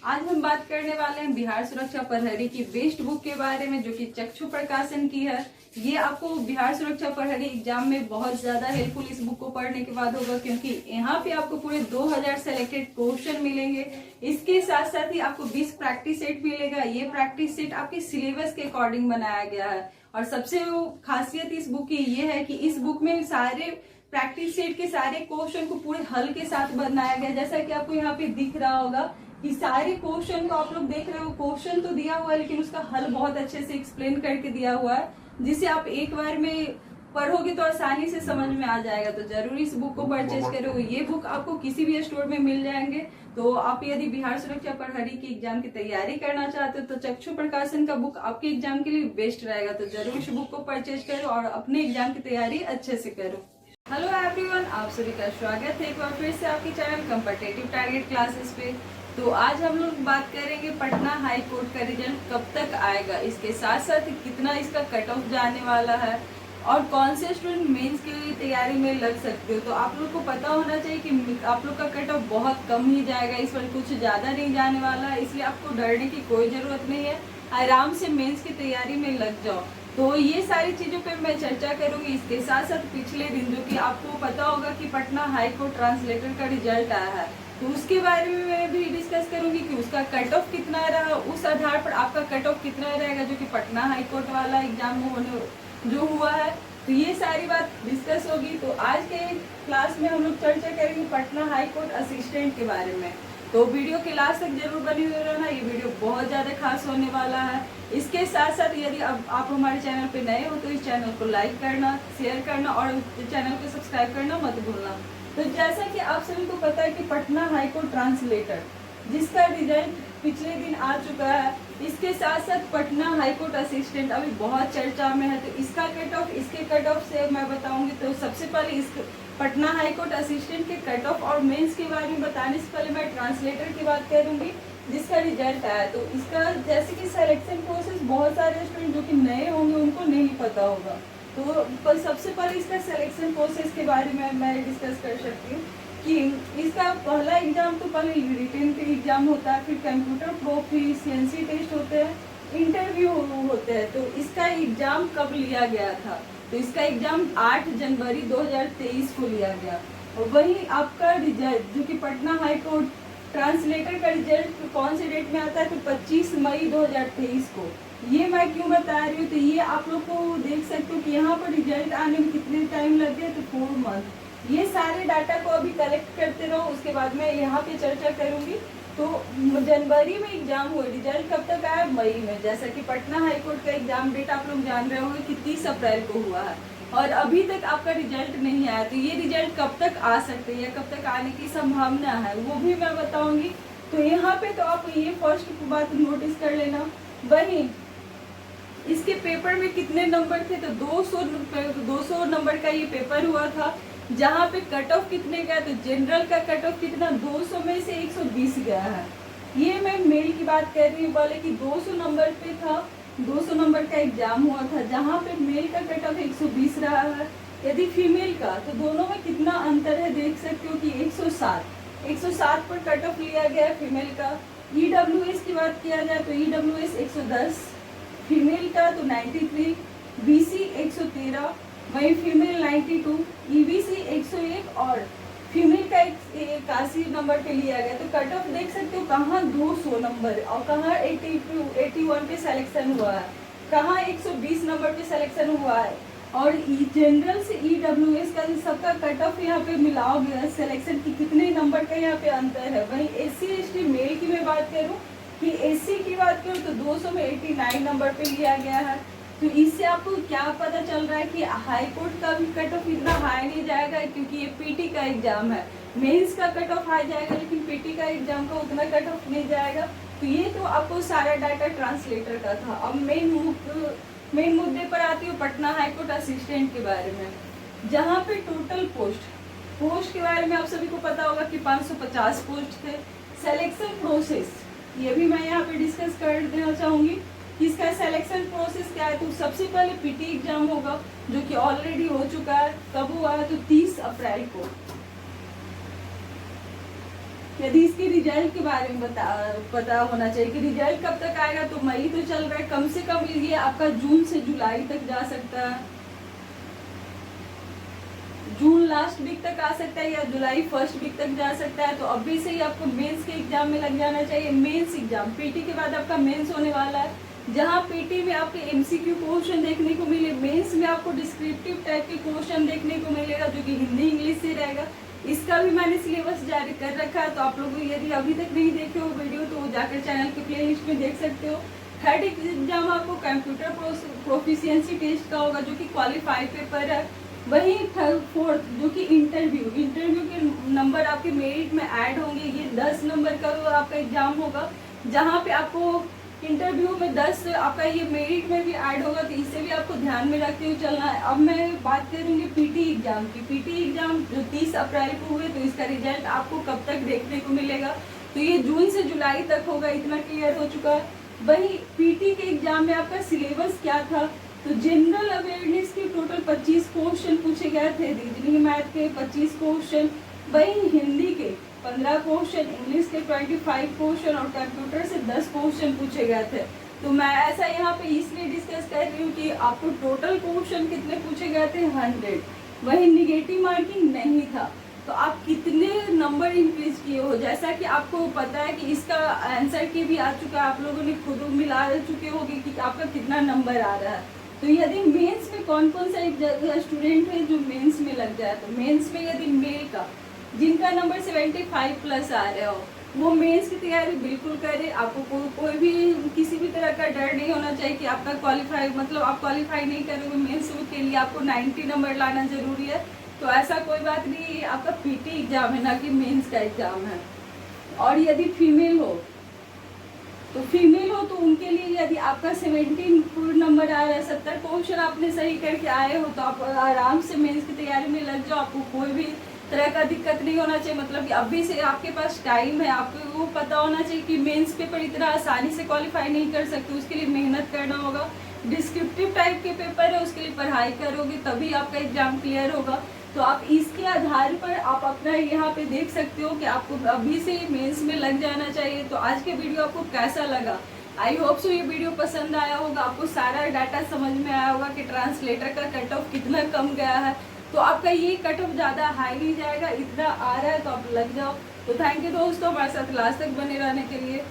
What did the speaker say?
आज हम बात करने वाले हैं बिहार सुरक्षा प्रहरी की बेस्ट बुक के बारे में, जो कि चक्षु प्रकाशन की है। ये आपको बिहार सुरक्षा प्रहरी एग्जाम में बहुत ज्यादा हेल्पफुल इस बुक को पढ़ने के बाद होगा, क्योंकि यहाँ पे आपको पूरे 2000 सेलेक्टेड क्वेश्चन मिलेंगे। इसके साथ साथ ही आपको 20 प्रैक्टिस सेट मिलेगा। ये प्रैक्टिस सेट आपके सिलेबस के अकॉर्डिंग बनाया गया है। और सबसे खासियत इस बुक की ये है कि इस बुक में सारे प्रैक्टिस सेट के सारे क्वेश्चन को पूरे हल के साथ बनाया गया। जैसा कि आपको यहाँ पे दिख रहा होगा कि सारे क्वेश्चन को आप लोग देख रहे हो, क्वेश्चन तो दिया हुआ है लेकिन उसका हल बहुत अच्छे से एक्सप्लेन करके दिया हुआ है, जिसे आप एक बार में पढ़ोगे तो आसानी से समझ में आ जाएगा। तो जरूर इस बुक को परचेज करो। ये बुक आपको किसी भी स्टोर में मिल जाएंगे। तो आप यदि बिहार सुरक्षा प्रहरी की एग्जाम की तैयारी करना चाहते हो तो चक्षु प्रकाशन का बुक आपके एग्जाम के लिए बेस्ट रहेगा। तो जरूर इस बुक को परचेज करो और अपने एग्जाम की तैयारी अच्छे से करो। हेलो एवरीवन, आप सभी का स्वागत है एक बार फिर से आपके चैनल कॉम्पिटिटिव टारगेट क्लासेस पे। तो आज हम लोग बात करेंगे पटना हाई कोर्ट का रिजल्ट कब तक आएगा, इसके साथ साथ कितना इसका कट ऑफ जाने वाला है और कौन से स्टूडेंट मेंस की तैयारी में लग सकते हो। तो आप लोग को पता होना चाहिए कि आप लोग का कट ऑफ बहुत कम ही जाएगा, इस पर कुछ ज़्यादा नहीं जाने वाला है, इसलिए आपको डरने की कोई ज़रूरत नहीं है। आराम से मेंस की तैयारी में लग जाओ। तो ये सारी चीज़ों पे मैं चर्चा करूंगी। इसके साथ साथ पिछले दिन जो कि आपको पता होगा कि पटना हाई कोर्ट ट्रांसलेटर का रिजल्ट आया है, तो उसके बारे में मैं भी डिस्कस करूंगी कि उसका कट ऑफ कितना रहा, उस आधार पर आपका कट ऑफ कितना रहेगा जो कि पटना हाई कोर्ट वाला एग्जाम होने जो हुआ है। तो ये सारी बात डिस्कस होगी। तो आज के क्लास में हम लोग चर्चा करेंगे पटना हाई कोर्ट असिस्टेंट के बारे में। तो वीडियो के लास्ट तक जरूर बने हुए रहना, ये वीडियो बहुत ज़्यादा खास होने वाला है। इसके साथ साथ यदि अब आप हमारे चैनल पे नए हो तो इस चैनल को लाइक करना, शेयर करना और चैनल को सब्सक्राइब करना मत भूलना। तो जैसा कि आप सभी को पता है कि पटना हाई कोर्ट ट्रांसलेटर जिसका रिजल्ट पिछले दिन आ चुका है, इसके साथ साथ पटना हाई कोर्ट असिस्टेंट अभी बहुत चर्चा में है। तो इसका कट ऑफ, इसके कट ऑफ से मैं बताऊंगी। तो सबसे पहले इस पटना हाई कोर्ट असिस्टेंट के कट ऑफ और मेंस के बारे में बताने से पहले मैं ट्रांसलेटर की बात करूंगी जिसका रिजल्ट आया। तो इसका जैसे कि सिलेक्शन प्रोसेस बहुत सारे स्टूडेंट जो कि नए होंगे उनको नहीं पता होगा, तो सबसे पहले इसका सिलेक्शन प्रोसेस के बारे में मैं डिस्कस कर सकती हूँ कि इसका पहला एग्जाम तो पहले रिटन के एग्जाम होता है, फिर कंप्यूटर प्रोफिशिएंसी टेस्ट होते हैं, इंटरव्यू होते हैं। तो इसका एग्जाम कब लिया गया था? तो इसका एग्जाम 8 जनवरी 2023 को लिया गया। और वही आपका रिजल्ट जो कि पटना हाई कोर्ट ट्रांसलेटर का रिजल्ट कौन से डेट में आता है? तो 25 मई 2023 को। ये मैं क्यों बता रही हूँ? तो ये आप लोग को देख सकते हो कि यहाँ पर रिजल्ट आने में कितने टाइम लग गया, तो 4 मंथ। ये सारे डाटा को अभी कलेक्ट करते रहो, उसके बाद मैं यहाँ पे चर्चा करूँगी। तो जनवरी में एग्जाम हुआ, रिजल्ट कब तक आया? मई में। जैसा कि पटना हाई कोर्ट का एग्जाम डेट आप लोग जान रहे होंगे कि 30 अप्रैल को हुआ है और अभी तक आपका रिजल्ट नहीं आया। तो ये रिजल्ट कब तक आ सकते हैं या कब तक आने की संभावना है वो भी मैं बताऊंगी। तो यहाँ पे तो आप ये फर्स्ट बात नोटिस कर लेना। वही इसके पेपर में कितने नंबर थे? तो 200 नंबर का ये पेपर हुआ था, जहाँ पे कट ऑफ कितने गया? तो जनरल का कट ऑफ कितना? 200 में से 120 गया है। ये मैं मेल की बात कर रही हूँ, बोले कि 200 नंबर पे था, 200 नंबर का एग्जाम हुआ था, जहाँ पे मेल का कट ऑफ 120 रहा है। यदि फीमेल का, तो दोनों में कितना अंतर है देख सकते हो कि 107 पर कट ऑफ लिया गया है फीमेल का। EWS की बात किया जाए तो EWS 110 फीमेल का, तो 93, BC 113, वही फीमेल 92, EBC 101 और फीमेल का 81 नंबर पे लिया गया। तो कट ऑफ देख सकते हो कहाँ 200 नंबर और कहाँ 81 पे सिलेक्शन हुआ है, कहाँ 120 नंबर पे सिलेक्शन हुआ है। और जनरल से EWS का सबका कट ऑफ यहाँ पे मिलाओगे सिलेक्शन की कितने नंबर का यहाँ पे अंतर है। वहीं SC ST मेल की मैं बात करूँ कि SC की बात करूँ तो 200 में 89 नंबर पे लिया गया है। तो इससे आपको क्या पता चल रहा है कि हाई कोर्ट का भी कट ऑफ इतना हाई नहीं जाएगा, क्योंकि ये PT का एग्जाम है। मेंस का कट ऑफ हाई जाएगा लेकिन PT का एग्जाम का उतना कट ऑफ नहीं जाएगा। तो ये तो आपको सारा डाटा ट्रांसलेटर का था। अब मेन मुद्दे पर आती हूँ पटना हाई कोर्ट असिस्टेंट के बारे में, जहाँ पे टोटल पोस्ट के बारे में आप सभी को पता होगा कि 550 पोस्ट थे। सिलेक्शन प्रोसेस ये भी मैं यहाँ पे डिस्कस कर देना चाहूँगी कि इसका सिलेक्शन प्रोसेस क्या है। तो सबसे पहले PT एग्जाम होगा जो कि ऑलरेडी हो चुका है। कब हुआ है? तो 30 अप्रैल को। यदि इसके रिजल्ट के बारे में पता होना चाहिए कि रिजल्ट कब तक आएगा, तो मई तो चल रहा है, कम से कम ये आपका जून से जुलाई तक जा सकता है, जून लास्ट वीक तक आ सकता है या जुलाई फर्स्ट वीक तक जा सकता है। तो अभी से ही आपको मेंस के एग्जाम में लग जाना चाहिए। मेंस एग्जाम पीटी के बाद आपका मेंस होने वाला है, जहां पीटी में आपके एमसीक्यू क्वेश्चन देखने को मिले, मेंस में आपको डिस्क्रिप्टिव टाइप के क्वेश्चन देखने को मिलेगा जो कि हिंदी इंग्लिश से रहेगा। इसका भी मैंने सिलेबस जारी कर रखा है, तो आप लोग यदि अभी तक नहीं देखे हो वीडियो तो जाकर चैनल के प्ले लिस्ट में देख सकते हो। थर्ड एग्जाम आपको कंप्यूटर प्रोफिशिएंसी टेस्ट का होगा जो कि क्वालिफाई पेपर है। वही फोर्थ जो कि इंटरव्यू के नंबर आपके मेरिट में ऐड होंगे। ये 10 नंबर का आपका एग्जाम होगा, जहाँ पे आपको इंटरव्यू में 10 आपका ये मेरिट में भी ऐड होगा, तो इसे भी आपको ध्यान में रखते हुए चलना है। अब मैं बात करूंगी पीटी एग्जाम की। पीटी एग्जाम जो 30 अप्रैल को हुए, तो इसका रिजल्ट आपको कब तक देखने को मिलेगा, तो ये जून से जुलाई तक होगा, इतना क्लियर हो चुका है। वही पीटी के एग्जाम में आपका सिलेबस क्या था, तो जनरल अवेयरनेस के टोटल 25 क्वेश्चन पूछे गए थे, रीजनिंग मैथ के 25 क्वेश्चन, वही हिंदी के 15 क्वेश्चन, इंग्लिश के 25 क्वेश्चन और कंप्यूटर से 10 क्वेश्चन पूछे गए थे। तो मैं ऐसा यहाँ पे इसलिए डिस्कस कर रही हूँ कि आपको टोटल क्वेश्चन कितने पूछे गए थे 100, वही निगेटिव मार्किंग नहीं था। तो आप कितने नंबर इंक्रीज किए हो, जैसा कि आपको पता है कि इसका आंसर की भी आ चुका है, आप लोगों ने खुद मिला चुके होंगे कि आपका कितना नंबर आ रहा है। तो यदि मेंस में कौन कौन सा एक स्टूडेंट है जो मेंस में लग जाए, तो मेंस में यदि मेल का जिनका नंबर 75 प्लस आ रहे हो, वो मेंस की तैयारी बिल्कुल करें। आपको कोई भी किसी भी तरह का डर नहीं होना चाहिए कि आपका क्वालिफाई मतलब आप क्वालिफाई नहीं करोगे मेंस के लिए आपको 90 नंबर लाना जरूरी है, तो ऐसा कोई बात नहीं। आपका पीटी एग्जाम है, ना कि मेंस का एग्जाम है। और यदि फीमेल हो तो उनके लिए यदि आपका 17 नंबर आ रहा है, 70 क्वेश्चन आपने सही करके आए हो, तो आप आराम से मेंस की तैयारी में लग जाओ। आपको कोई भी तरह का दिक्कत नहीं होना चाहिए, मतलब कि अभी से आपके पास टाइम है। आपको वो पता होना चाहिए कि मेंस पेपर इतना आसानी से क्वालिफाई नहीं कर सकते, उसके लिए मेहनत करना होगा। डिस्क्रिप्टिव टाइप के पेपर है, उसके लिए पढ़ाई करोगे तभी आपका एग्जाम क्लियर होगा। तो आप इसके आधार पर आप अपना यहाँ पे देख सकते हो कि आपको अभी से मेंस में लग जाना चाहिए। तो आज के वीडियो आपको कैसा लगा, आई होप सो ये वीडियो पसंद आया होगा, आपको सारा डाटा समझ में आया होगा कि ट्रांसलेटर का कट ऑफ कितना कम गया है। तो आपका ये कट ऑफ ज़्यादा हाई नहीं जाएगा, इतना आ रहा है तो आप लग जाओ। तो थैंक यू दोस्तों हमारे साथ लास्ट तक बने रहने के लिए।